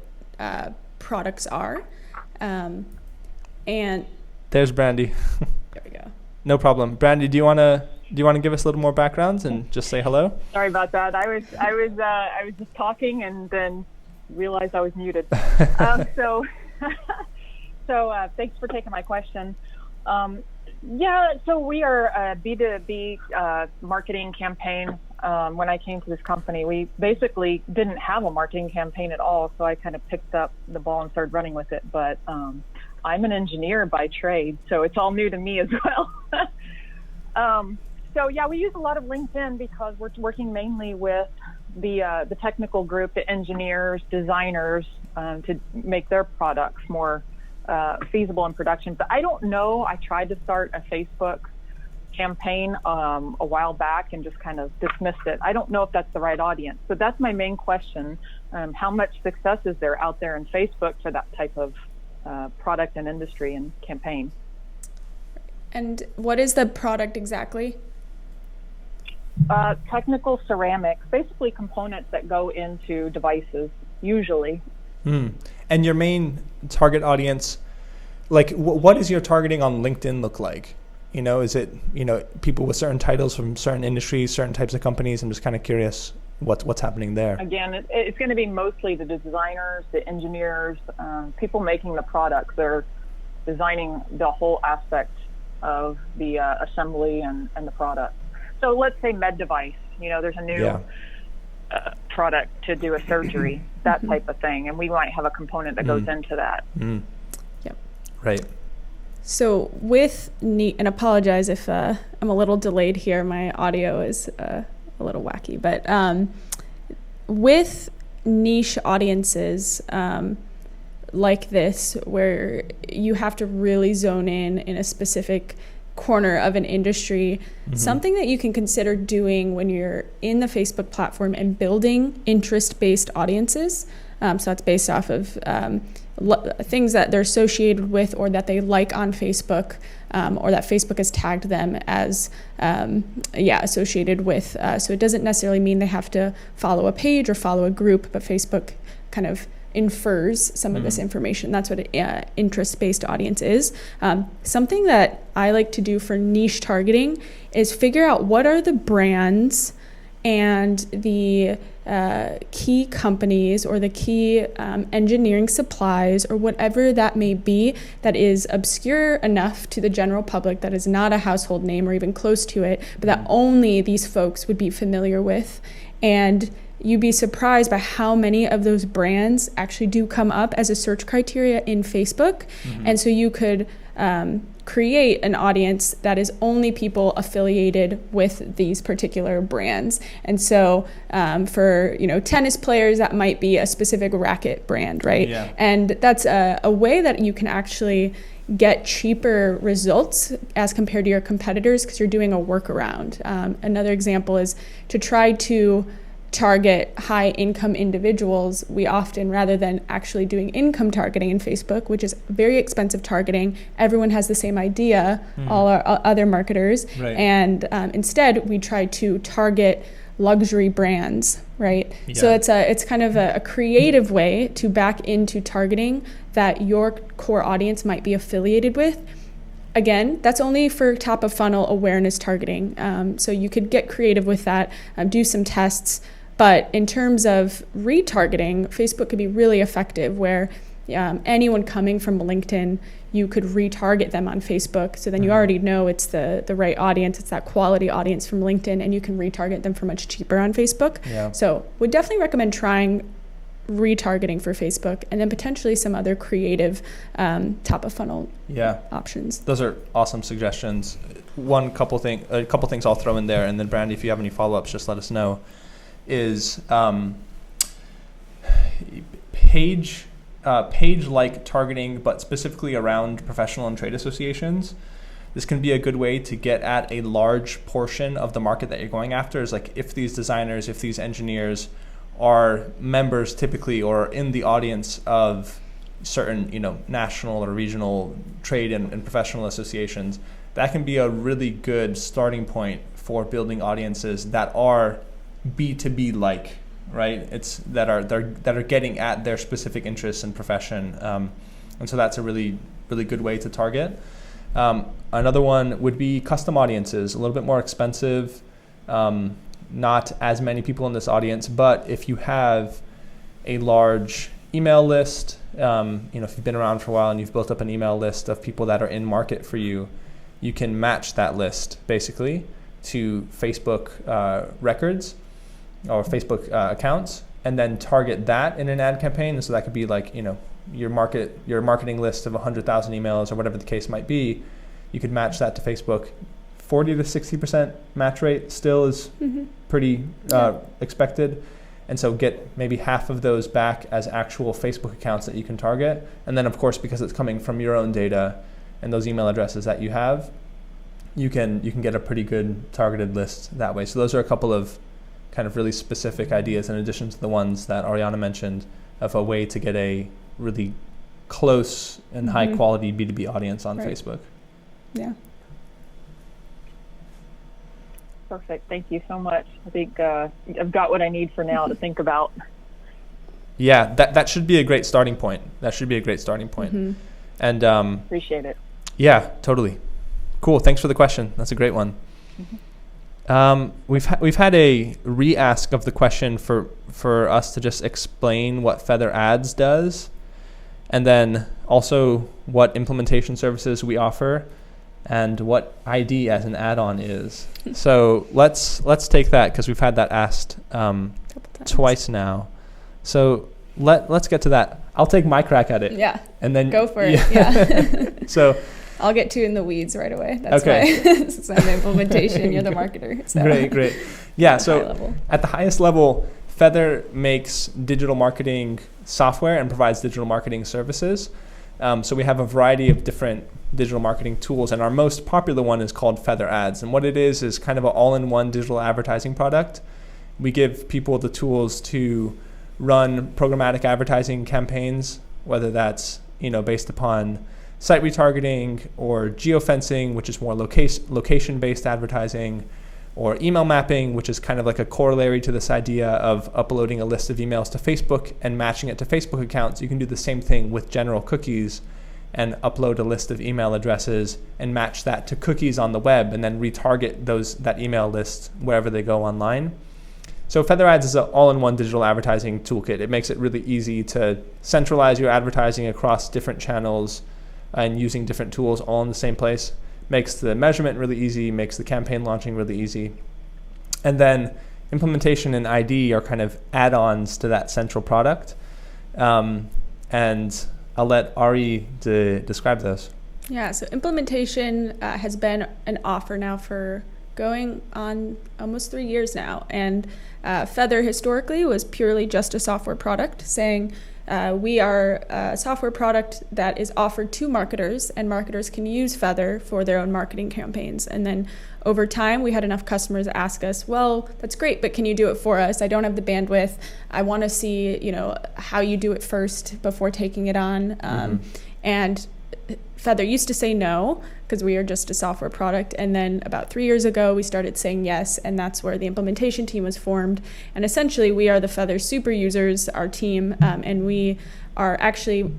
Speaker 2: products are, and
Speaker 1: there's Brandy.
Speaker 2: There we go.
Speaker 1: No problem. Brandy, do you want to give us a little more backgrounds and just say hello?
Speaker 4: Sorry about that. I was just talking and then realized I was muted. So thanks for taking my question. So we are a B2B marketing campaign. When I came to this company, we basically didn't have a marketing campaign at all. So I kind of picked up the ball and started running with it. But I'm an engineer by trade, so it's all new to me as well. So yeah, we use a lot of LinkedIn because we're working mainly with the technical group, the engineers, designers, to make their products more feasible in production. But I don't know. I tried to start a Facebook campaign a while back and just kind of dismissed it. I don't know if that's the right audience. So that's my main question. How much success is there out there in Facebook for that type of product and industry and campaign?
Speaker 2: And what is the product exactly?
Speaker 4: Technical ceramics, basically components that go into devices, usually.
Speaker 1: And your main target audience, like what is your targeting on LinkedIn look like? Is it, people with certain titles from certain industries, certain types of companies? I'm just kind of curious what's happening there.
Speaker 4: Again, it's going to be mostly the designers, the engineers, people making the products. They're designing the whole aspect of the assembly and the product. So let's say med device, there's a new product to do a surgery, that type of thing. And we might have a component that goes into that.
Speaker 2: Yep.
Speaker 1: Right.
Speaker 2: So with and apologize if I'm a little delayed here. My audio is a little wacky, but with niche audiences like this, where you have to really zone in a specific corner of an industry, something that you can consider doing when you're in the Facebook platform and building interest-based audiences. So that's based off of things that they're associated with or that they like on Facebook, or that Facebook has tagged them as associated with. So it doesn't necessarily mean they have to follow a page or follow a group, but Facebook kind of infers some of this information. That's what an interest-based audience is. Something that I like to do for niche targeting is figure out what are the brands and the key companies or the key engineering supplies or whatever that may be that is obscure enough to the general public, that is not a household name or even close to it, but that only these folks would be familiar with. And you'd be surprised by how many of those brands actually do come up as a search criteria in Facebook. And so you could create an audience that is only people affiliated with these particular brands. And so for tennis players, that might be a specific racket brand, right? Yeah. And that's a way that you can actually get cheaper results as compared to your competitors because you're doing a workaround. Another example is to try to target high income individuals. We often, rather than actually doing income targeting in Facebook, which is very expensive targeting, everyone has the same idea, all our other marketers, right. And instead we try to target luxury brands, right? Yeah. So it's kind of a creative way to back into targeting that your core audience might be affiliated with. Again, that's only for top of funnel awareness targeting. So you could get creative with that, do some tests. But in terms of retargeting, Facebook could be really effective where anyone coming from LinkedIn, you could retarget them on Facebook. So then you already know it's the right audience, it's that quality audience from LinkedIn, and you can retarget them for much cheaper on Facebook.
Speaker 1: Yeah.
Speaker 2: So would definitely recommend trying retargeting for Facebook, and then potentially some other creative top of funnel options.
Speaker 1: Those are awesome suggestions. A couple things I'll throw in there, and then Brandy, if you have any follow-ups, just let us know. Is page-like targeting, but specifically around professional and trade associations. This can be a good way to get at a large portion of the market that you're going after. Is like if these designers, if these engineers are members typically or in the audience of certain, national or regional trade and professional associations, that can be a really good starting point for building audiences that are B2B like, right? It's that are getting at their specific interests and profession, and so that's a really, really good way to target. Another one would be custom audiences, a little bit more expensive. Not as many people in this audience, but if you have a large email list, if you've been around for a while and you've built up an email list of people that are in market for you, you can match that list basically to Facebook records or Facebook accounts, and then target that in an ad campaign. And so that could be like, your marketing list of 100,000 emails or whatever the case might be. You could match that to Facebook. 40 to 60% match rate still is pretty expected. And so get maybe half of those back as actual Facebook accounts that you can target. And then of course, because it's coming from your own data and those email addresses that you have, you can get a pretty good targeted list that way. So those are a couple of kind of really specific ideas in addition to the ones that Ariana mentioned of a way to get a really close and high quality B2B audience on Facebook.
Speaker 2: Yeah.
Speaker 4: Perfect. Thank you so much. I think I've got what I need for now to think about.
Speaker 1: Yeah, that should be a great starting point. And
Speaker 4: appreciate it.
Speaker 1: Yeah, totally. Cool. Thanks for the question. That's a great one. We've had a re-ask of the question for us to just explain what Feathr Ads does, and then also what implementation services we offer, and what ID as an add-on is. So let's take that because we've had that asked twice now. So let's get to that. I'll take my crack at it.
Speaker 2: Yeah.
Speaker 1: And then
Speaker 2: go for it. Yeah.
Speaker 1: So
Speaker 2: I'll get too in the weeds right away. That's
Speaker 1: okay.
Speaker 2: why. Since I'm implementation, you're the marketer. So.
Speaker 1: Great. Yeah. So at the highest level, Feathr makes digital marketing software and provides digital marketing services. So we have a variety of different digital marketing tools, and our most popular one is called Feathr Ads. And what it is kind of an all-in-one digital advertising product. We give people the tools to run programmatic advertising campaigns, whether that's based upon site retargeting or geofencing, which is more location-based advertising, or email mapping, which is kind of like a corollary to this idea of uploading a list of emails to Facebook and matching it to Facebook accounts. You can do the same thing with general cookies and upload a list of email addresses and match that to cookies on the web and then retarget that email list wherever they go online. So Feathr Ads is an all-in-one digital advertising toolkit. It makes it really easy to centralize your advertising across different channels and using different tools all in the same place. Makes the measurement really easy, makes the campaign launching really easy. And then implementation and ID are kind of add-ons to that central product. And I'll let Ari describe those.
Speaker 2: Yeah, so implementation has been an offer now for going on almost 3 years now. And Feathr historically was purely just a software product, saying we are a software product that is offered to marketers, and marketers can use Feathr for their own marketing campaigns. And then over time, we had enough customers ask us, well, that's great, but can you do it for us? I don't have the bandwidth. I want to see, how you do it first before taking it on. And Feathr used to say no because we are just a software product. And then about 3 years ago, we started saying yes. And that's where the implementation team was formed. And essentially, we are the Feathr super users, our team. And we are actually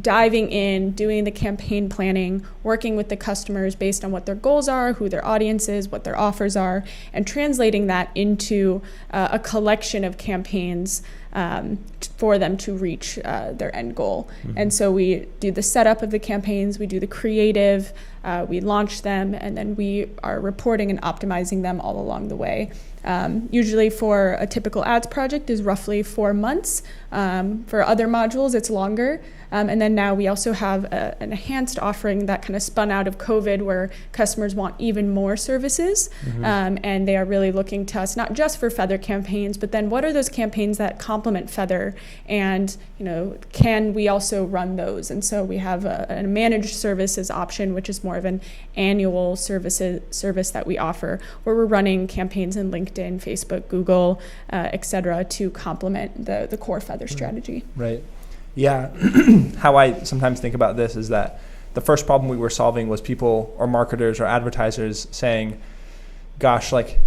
Speaker 2: diving in, doing the campaign planning, working with the customers based on what their goals are, who their audience is, what their offers are, and translating that into a collection of campaigns for them to reach their end goal. And so we do the setup of the campaigns, we do the creative, we launch them, and then we are reporting and optimizing them all along the way. Usually for a typical ads project is roughly 4 months. For other modules, it's longer. And then now we also have an enhanced offering that kind of spun out of COVID, where customers want even more services. And they are really looking to us, not just for Feathr campaigns, but then what are those campaigns that complement Feathr? And, can we also run those? And so we have a managed services option, which is more of an annual service that we offer, where we're running campaigns in LinkedIn, Facebook, Google, et cetera, to complement the core Feathr strategy.
Speaker 1: Right. Yeah. How I sometimes think about this is that the first problem we were solving was people or marketers or advertisers saying, gosh, like,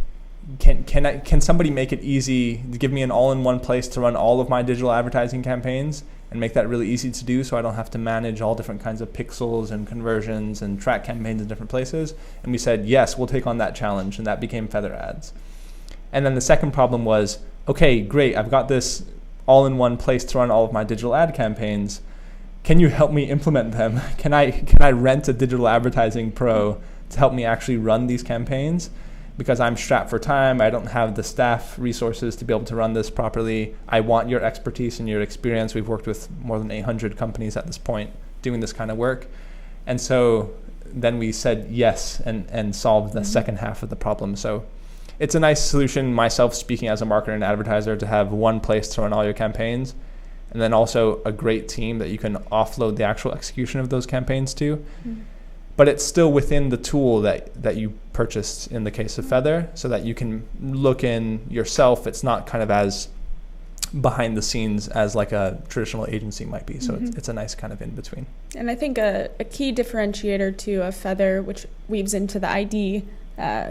Speaker 1: can somebody make it easy to give me an all-in-one place to run all of my digital advertising campaigns and make that really easy to do, so I don't have to manage all different kinds of pixels and conversions and track campaigns in different places? And we said, yes, we'll take on that challenge, and that became Feathr Ads. And then the second problem was, okay, great, I've got this all-in-one place to run all of my digital ad campaigns. Can you help me implement them? Can I rent a digital advertising pro to help me actually run these campaigns? Because I'm strapped for time, I don't have the staff resources to be able to run this properly. I want your expertise and your experience. We've worked with more than 800 companies at this point doing this kind of work. And so then we said yes and solved the second half of the problem. So it's a nice solution, myself speaking as a marketer and advertiser, to have one place to run all your campaigns, and then also a great team that you can offload the actual execution of those campaigns to. But it's still within the tool that you purchased in the case of Feathr, so that you can look in yourself. It's not kind of as behind the scenes as like a traditional agency might be. So it's a nice kind of in between. And
Speaker 2: I think a key differentiator too of Feathr, which weaves into the ID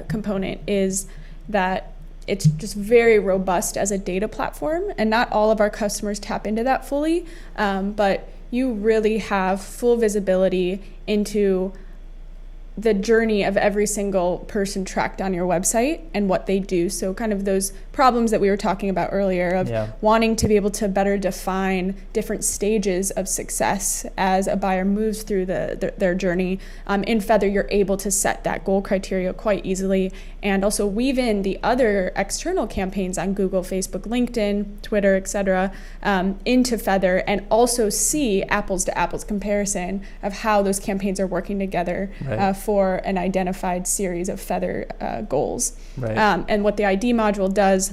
Speaker 2: component, is that it's just very robust as a data platform, and not all of our customers tap into that fully, but you really have full visibility into the journey of every single person tracked on your website and what they do. So kind of those problems that we were talking about earlier of wanting to be able to better define different stages of success as a buyer moves through their journey. In Feathr, you're able to set that goal criteria quite easily, and also weave in the other external campaigns on Google, Facebook, LinkedIn, Twitter, etc., into Feathr, and also see apples to apples comparison of how those campaigns are working together for an identified series of Feathr goals. And what the ID module does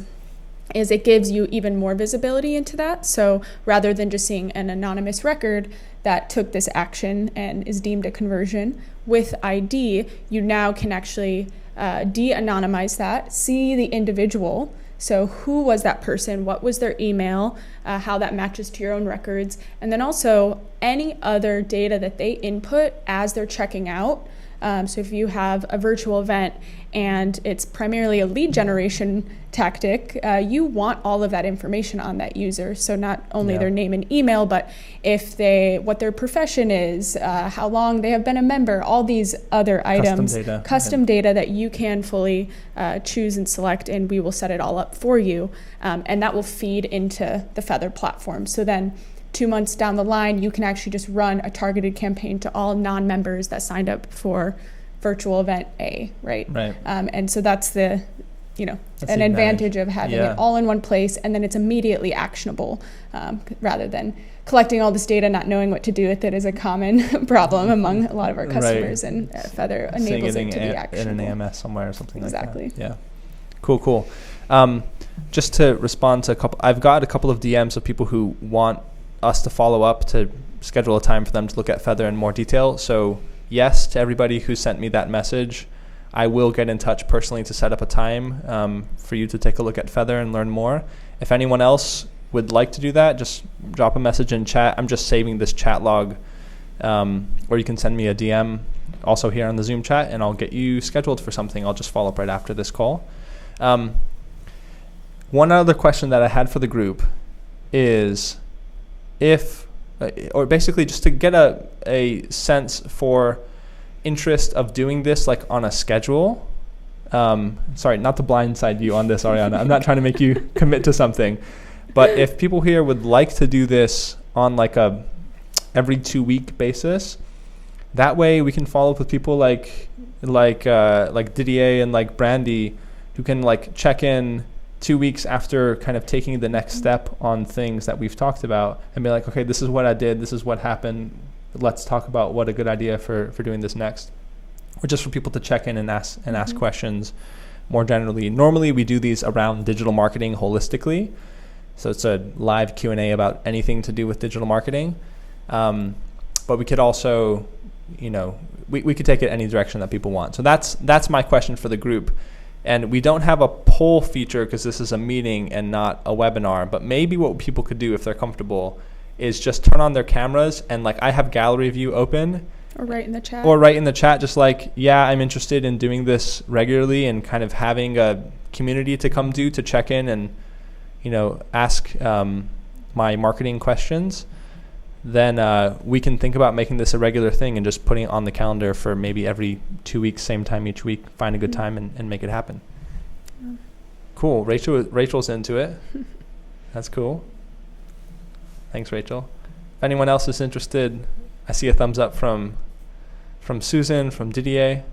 Speaker 2: is it gives you even more visibility into that. So rather than just seeing an anonymous record that took this action and is deemed a conversion, with ID, you now can actually de-anonymize that, see the individual. So who was that person? What was their email? How that matches to your own records. And then also any other data that they input as they're checking out. So if you have a virtual event and it's primarily a lead generation tactic, you want all of that information on that user. So not only their name and email, but what their profession is, how long they have been a member, all these other items, custom data that you can fully choose and select, and we will set it all up for you. And that will feed into the Feathr platform. So then 2 months down the line, you can actually just run a targeted campaign to all non-members that signed up for virtual event A, right? And so that's that's an advantage of having it all in one place, and then it's immediately actionable, rather than collecting all this data, not knowing what to do with it is a common problem among a lot of our customers, and Feathr enables it to be actionable.
Speaker 1: In an AMS somewhere or something like that.
Speaker 2: Exactly.
Speaker 1: Yeah. Cool. Just to respond to I've got a couple of DMs of people who want us to follow up to schedule a time for them to look at Feathr in more detail. So yes, to everybody who sent me that message, I will get in touch personally to set up a time for you to take a look at Feathr and learn more. If anyone else would like to do that, just drop a message in chat. I'm just saving this chat log, or you can send me a DM also here on the Zoom chat, and I'll get you scheduled for something. I'll just follow up right after this call. One other question that I had for the group is, if or basically just to get a sense for interest of doing this like on a schedule. Sorry, not to blindside you on this, Ariana. I'm not trying to make you commit to something, but if people here would like to do this on like a every 2-week basis, that way we can follow up with people like Didier and like Brandy, who can like check in 2 weeks after kind of taking the next step on things that we've talked about and be like, okay, this is what I did, this is what happened, let's talk about what a good idea for doing this next. Or just for people to check in and ask questions more generally. Normally we do these around digital marketing holistically, so it's a live Q&A about anything to do with digital marketing, but we could also, we could take it any direction that people want. So that's my question for the group. And we don't have a poll feature because this is a meeting and not a webinar, but maybe what people could do if they're comfortable is just turn on their cameras and like I have gallery view open.
Speaker 2: Or write in the chat. Just like, yeah, I'm interested in doing this regularly and kind of having a community to come to check in and, ask my marketing questions. Then we can think about making this a regular thing and just putting it on the calendar for maybe every 2 weeks, same time each week, find a good time and make it happen. Yeah. Cool. Rachel's into it. That's cool. Thanks, Rachel. If anyone else is interested, I see a thumbs up from Susan, from Didier.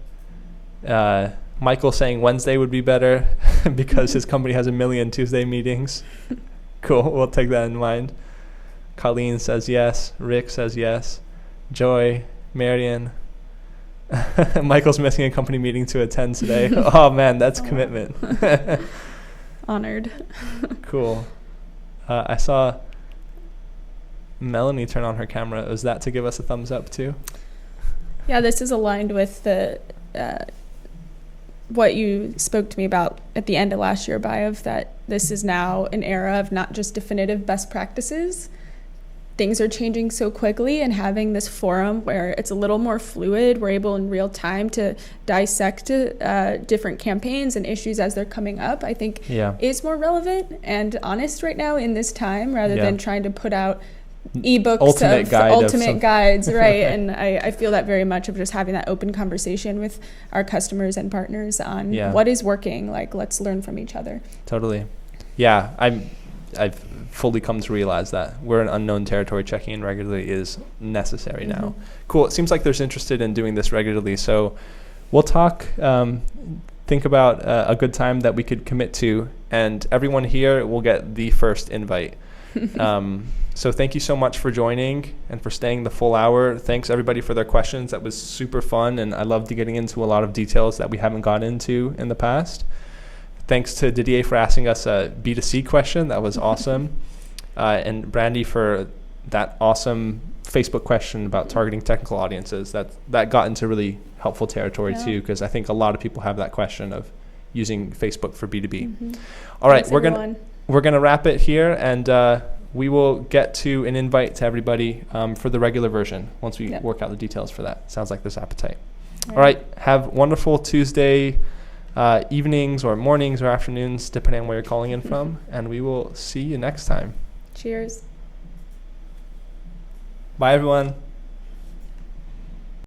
Speaker 2: Michael saying Wednesday would be better because his company has 1 million Tuesday meetings. Cool. We'll take that in mind. Colleen says yes. Rick says yes. Joy, Marion. Michael's missing a company meeting to attend today. Oh, man, that's commitment. Honored.
Speaker 1: Cool. I saw Melanie turn on her camera. Was that to give us a thumbs up too?
Speaker 2: Yeah, this is aligned with the what you spoke to me about at the end of last year, Abhay, that this is now an era of not just definitive best practices. Things are changing so quickly, and having this forum where it's a little more fluid, we're able in real time to dissect different campaigns and issues as they're coming up, I think is more relevant and honest right now in this time, rather than trying to put out ebooks ultimate guides, right? And I feel that very much of just having that open conversation with our customers and partners on what is working, like let's learn from each other. Totally. Yeah, I've fully come to realize that we're in unknown territory. Checking in regularly is necessary now. Cool. It seems like there's interested in doing this regularly, so we'll talk, think about a good time that we could commit to, and everyone here will get the first invite. So thank you so much for joining and for staying the full hour. Thanks everybody for their questions. That was super fun, and I loved getting into a lot of details that we haven't got into in the past. Thanks to Didier for asking us a B2C question. That was awesome. And Brandy for that awesome Facebook question about targeting technical audiences. That got into really helpful territory too, because I think a lot of people have that question of using Facebook for B2B. All right, we're gonna wrap it here, and we will get to an invite to everybody for the regular version once we work out the details for that. Sounds like there's appetite. All right, have wonderful Tuesday evenings or mornings or afternoons, depending on where you're calling in from, and we will see you next time. Cheers. Bye, everyone.